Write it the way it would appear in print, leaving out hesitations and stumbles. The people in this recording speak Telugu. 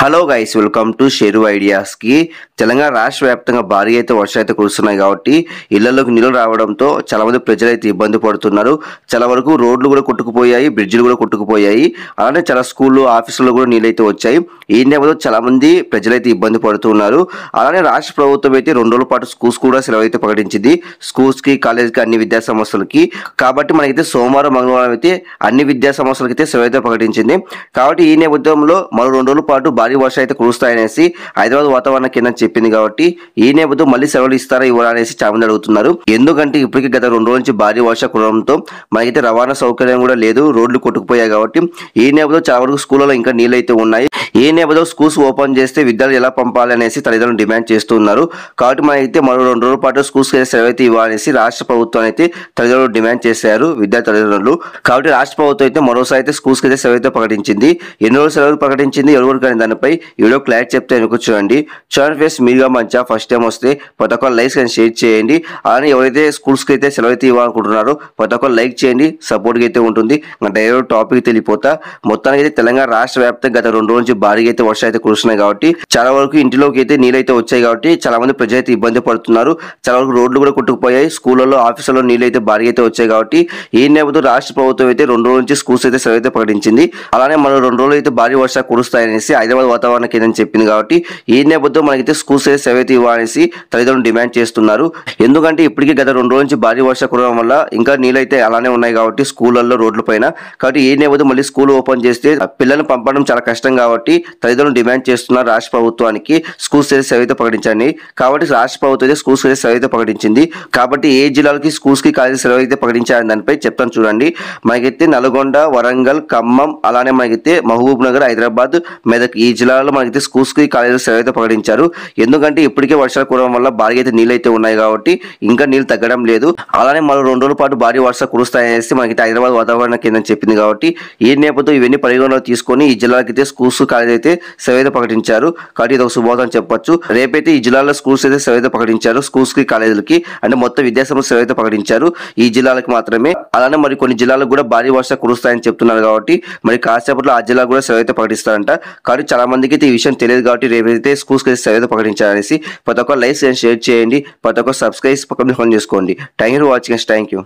Hello guys, welcome to share ఐడియాస్కి. తెలంగాణ రాష్ట్ర వ్యాప్తంగా భారీ అయితే వర్షాలు అయితే కురుస్తున్నాయి కాబట్టి ఇళ్లలోకి నీళ్ళు రావడంతో చాలా మంది ప్రజలు అయితే ఇబ్బంది పడుతున్నారు. చాలా వరకు రోడ్లు కూడా కొట్టుకుపోయాయి, బ్రిడ్జిలు కూడా కొట్టుకుపోయాయి. అలానే చాలా స్కూళ్ళు, ఆఫీసుల్లో కూడా నీళ్ళు అయితే వచ్చాయి. ఈ నేపథ్యంలో చాలా మంది ప్రజలైతే ఇబ్బంది పడుతున్నారు. అలానే రాష్ట్ర ప్రభుత్వం అయితే 2 రోజుల పాటు స్కూల్స్ కూడా సెలవు అయితే ప్రకటించింది. స్కూల్స్కి, కాలేజ్కి, అన్ని విద్యా సంస్థలకి. కాబట్టి మనకైతే సోమవారం, మంగళవారం అయితే అన్ని విద్యా సంస్థలకి అయితే సెలవు అయితే ప్రకటించింది. కాబట్టి ఈ నేపథ్యంలో మరో 2 రోజుల పాటు భారీ వర్షాలు అయితే కురుస్తాయనేసి హైదరాబాద్ వాతావరణ కేంద్రం చెప్పింది. కాబట్టి ఈ నేపథ్యం మళ్ళీ సెలవులు ఇస్తారా ఇవ్వరా అనేసి చాలా మంది అడుగుతున్నారు. ఎందుకంటే ఇప్పటికీ గత 2 రోజుల నుంచి భారీ వర్షం కురవడంతో మనకైతే రవాణా సౌకర్యం కూడా లేదు, రోడ్లు కొట్టుకుపోయాయి. కాబట్టి ఈ నేపథ్యంలో చాలా వరకు స్కూళ్ళలో ఇంకా నీళ్ళు అయితే ఉన్నాయి. ఈ నేపథ్యంలో స్కూల్స్ ఓపెన్ చేస్తే విద్యార్థులు ఎలా పంపాలి అనేసి తల్లిదండ్రులు డిమాండ్ చేస్తున్నారు. కాబట్టి మనైతే మరో 2 రోజుల పాటు స్కూల్స్కి అయితే సెలవు అయితే ఇవ్వాలనేసి రాష్ట్ర ప్రభుత్వం అయితే తల్లిదండ్రులు డిమాండ్ చేశారు, విద్యార్థి తల్లిదండ్రులు. కాబట్టి రాష్ట్ర ప్రభుత్వం అయితే మరోసారి అయితే స్కూల్స్కి అయితే సెలవు అయితే ప్రకటించింది. ఎన్ని రోజులు సెలవులు ప్రకటించింది, ఎవరు కానీ దానిపై వీడియో క్లారిటీ చెప్తే వెనుక చూడండి. ఫ్రెండ్స్, మీరుగా మంచిగా ఫస్ట్ టైం వస్తే ప్రతి ఒక్క లైక్స్ కానీ షేర్ చేయండి. అలానే ఎవరైతే స్కూల్స్కి అయితే సెలవు అయితే ఇవ్వాలనుకుంటున్నారో ప్రతి ఒక్క లైక్ చేయండి, సపోర్ట్గా అయితే ఉంటుంది. డైరెక్ట్ టాపిక్ తెలిపోతా. మొత్తానికి అయితే తెలంగాణ రాష్ట్ర వ్యాప్తంగా గత 2 రోజుల నుంచి భారీగా అయితే వర్షాలు అయితే కురుస్తున్నాయి. కాబట్టి చాలా వరకు ఇంటిలోకి అయితే నీళ్ళు అయితే వచ్చాయి. కాబట్టి చాలా మంది ప్రజలు అయితే ఇబ్బంది పడుతున్నారు. చాలా వరకు రోడ్లు కూడా కొట్టుకుపోయాయి, స్కూళ్ళలో, ఆఫీసుల్లో నీళ్ళు అయితే భారీగా అయితే వచ్చాయి. కాబట్టి ఈ నేపథ్యంలో రాష్ట్ర ప్రభుత్వం అయితే 2 రోజుల నుంచి స్కూల్స్ అయితే సెలవు అయితే ప్రకటించింది. అలానే మరో 2 రోజులు అయితే భారీ వర్షాలు కురుస్తాయనేసి హైదరాబాద్ వాతావరణ కేంద్రం చెప్పింది. కాబట్టి ఈ నేపథ్యంలో మనకైతే స్కూల్స్ అయితే సెలవు అయితే ఇవ్వాలనేసి తల్లిదండ్రులు డిమాండ్ చేస్తున్నారు. ఎందుకంటే ఇప్పటికీ గత 2 రోజుల నుంచి భారీ వర్షం కురవడం వల్ల ఇంకా నీళ్ళు అయితే అలానే ఉన్నాయి కాబట్టి స్కూళ్ళల్లో, రోడ్ల పైన. కాబట్టి ఈ నేపథ్యం మళ్ళీ స్కూల్ ఓపెన్ చేస్తే పిల్లల్ని పంపడం చాలా కష్టం. కాబట్టి తల్లిదండ్రులు డిమాండ్ చేస్తున్నారు రాష్ట్ర ప్రభుత్వానికి స్కూల్స్ అయితే సెలవు అయితే ప్రకటించండి. కాబట్టి రాష్ట్ర ప్రభుత్వం అయితే స్కూల్స్ అయితే సెలవు అయితే ప్రకటించింది. కాబట్టి ఏ జిల్లాలకి స్కూల్స్ కి, కాలేజీ సెలవు అయితే ప్రకటించారని దానిపై చెప్తాను చూడండి. మనకైతే నల్గొండ, వరంగల్, ఖమ్మం, అలానే మనకైతే మహబూబ్ నగర్, హైదరాబాద్, మెదక్ ఈ జిల్లాలో మనకైతే స్కూల్స్ కి, కాలేజీ సెలవు అయితే ప్రకటించారు. ఎందుకంటే ఇప్పటికే వర్షాలు కురవడం వల్ల భారీగా అయితే నీళ్ళు అయితే ఉన్నాయి. కాబట్టి ఇంకా నీళ్ళు తగ్గడం లేదు. అలానే మరో 2 రోజుల పాటు భారీ వర్షాలు కురుస్తాయనేసి మనకైతే హైదరాబాద్ వాతావరణ కేంద్రం చెప్పింది. కాబట్టి ఈ నేపథ్యంలో ఇవన్నీ పరిగణలో తీసుకొని ఈ జిల్లాలకైతే స్కూల్స్, కాలేజ్ అయితే సెలవు అయితే ప్రకటించారు. కాబట్టి ఇది ఒక శుభవార్త అని చెప్పొచ్చు. రేపైతే ఈ జిల్లాలో స్కూల్స్ అయితే సెలవు అయితే ప్రకటించారు. స్కూల్స్ కి, కాలేజీలకి అంటే మొత్తం విద్యాసంస్థ సెలవు అయితే ప్రకటించారు ఈ జిల్లాలకు మాత్రమే. అలానే మరి కొన్ని జిల్లాలకు కూడా భారీ వర్షాలు కురుస్తాయని చెప్తున్నారు. కాబట్టి మరి కాసేపట్లో ఆ జిల్లా కూడా సెలవు అయితే ప్రకటిస్తారంట. కాబట్టి చాలా మందికి అయితే ఈ విషయం తెలియదు. కాబట్టి రేపైతే స్కూల్స్ కి సెలవు అయితే ప్రకటించారనేసి ప్రతి ఒక్క లైక్ షేర్ చేయండి, ప్రతి ఒక్క సబ్స్క్రైబ్ పక్కన చేసుకోండి. Thank you for watching. Thank you.